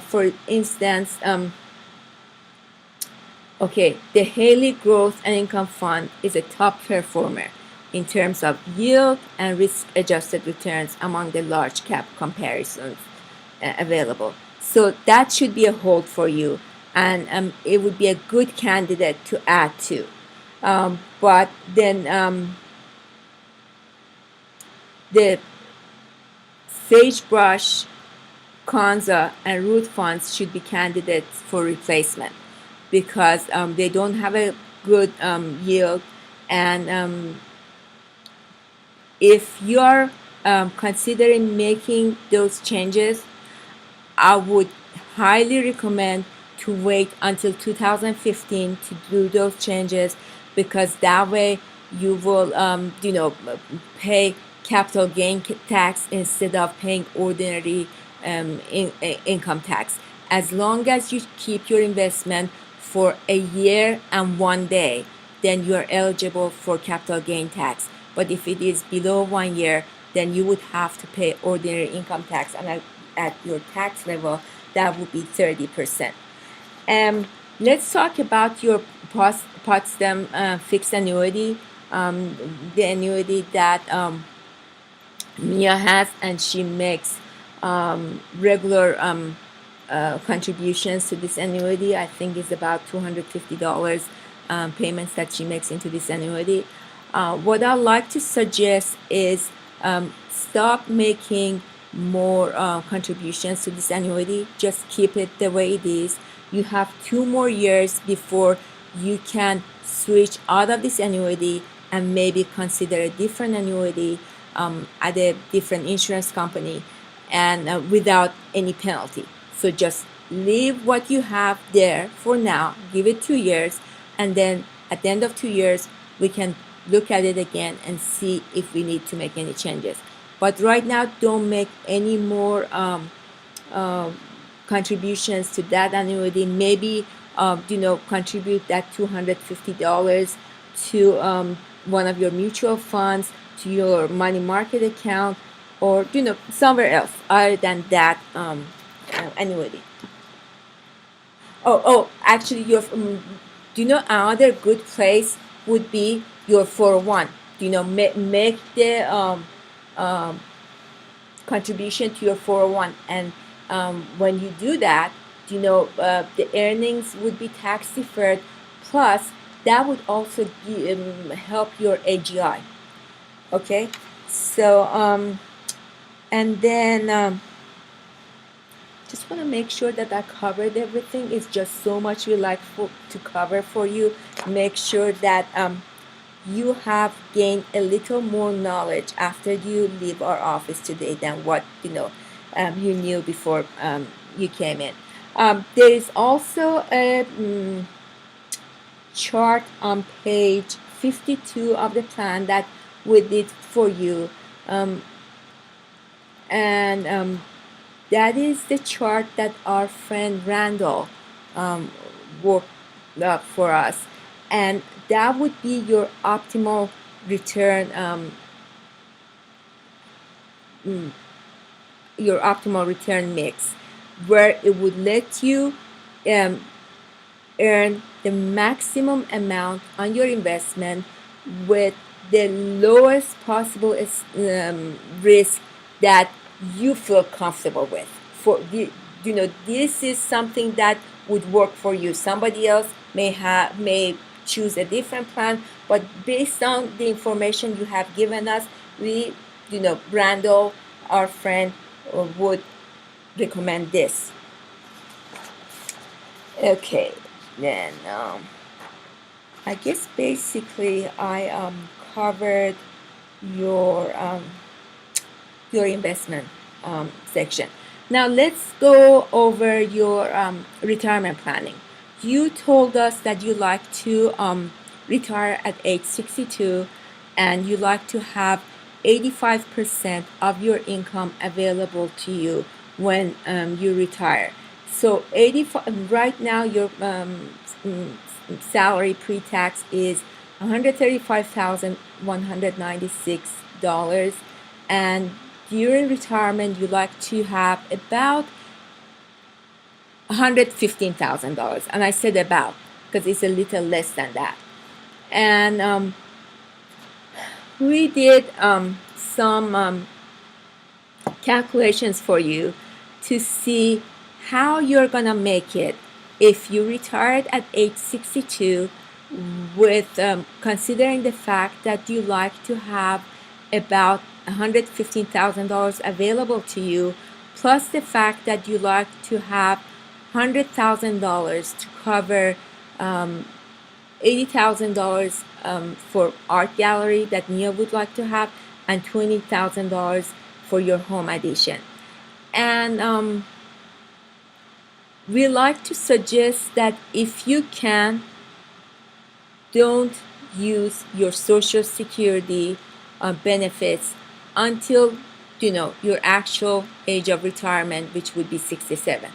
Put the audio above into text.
For instance, okay, the Haley Growth and Income Fund is a top performer in terms of yield and risk-adjusted returns among the large cap comparisons available. So that should be a hold for you, and it would be a good candidate to add to. But then the Sagebrush, Kanza, and Root funds should be candidates for replacement because they don't have a good yield, and if you're considering making those changes, I would highly recommend to wait until 2015 to do those changes, because that way you will pay capital gain tax instead of paying ordinary income tax. As long as you keep your investment for a year and 1 day, then you are eligible for capital gain tax. But if it is below 1 year, then you would have to pay ordinary income tax, and at your tax level, that would be 30%. Let's talk about your Potsdam fixed annuity, the annuity that Mia has, and she makes regular contributions to this annuity. I think it's about $250 payments that she makes into this annuity. What I'd like to suggest is stop making more contributions to this annuity. Just keep it the way it is. You have 2 more years before you can switch out of this annuity and maybe consider a different annuity at a different insurance company, and without any penalty. So just leave what you have there for now, give it 2 years, and then at the end of 2 years we can look at it again and see if we need to make any changes. But right now, don't make any more contributions to that annuity. Maybe contribute that $250 to one of your mutual funds, to your money market account, or somewhere else other than that annuity. Actually, your another good place would be your 401. Make the contribution to your 401, and when you do that, the earnings would be tax deferred, plus that would also help your AGI. Okay, so and then just want to make sure that I covered everything. It's just so much we like to cover for you. Make sure that you have gained a little more knowledge after you leave our office today than what you knew before you came in. There is also a chart on page 52 of the plan that we did for you, and that is the chart that our friend Randall worked up for us, and that would be your optimal return, mix, where it would let you earn the maximum amount on your investment with the lowest possible risk that you feel comfortable with. This is something that would work for you. Somebody else may choose a different plan, but based on the information you have given us, we, Randall, our friend, would recommend this. Okay, then I guess basically I covered your investment section. Now let's go over your retirement planning. You told us that you like to retire at age 62, and you like to have 85% of your income available to you when you retire. So 85 right now, your salary pre-tax is $135,196, and during retirement you like to have about $115,000, and I said about because it's a little less than that. And we did some calculations for you to see how you're gonna make it if you retired at age 62 with considering the fact that you like to have about $115,000 available to you, plus the fact that you like to have $100,000 to cover $80,000 for art gallery that Nia would like to have, and $20,000 for your home addition. And we like to suggest that if you can, don't use your Social Security benefits until your actual age of retirement, which would be 67.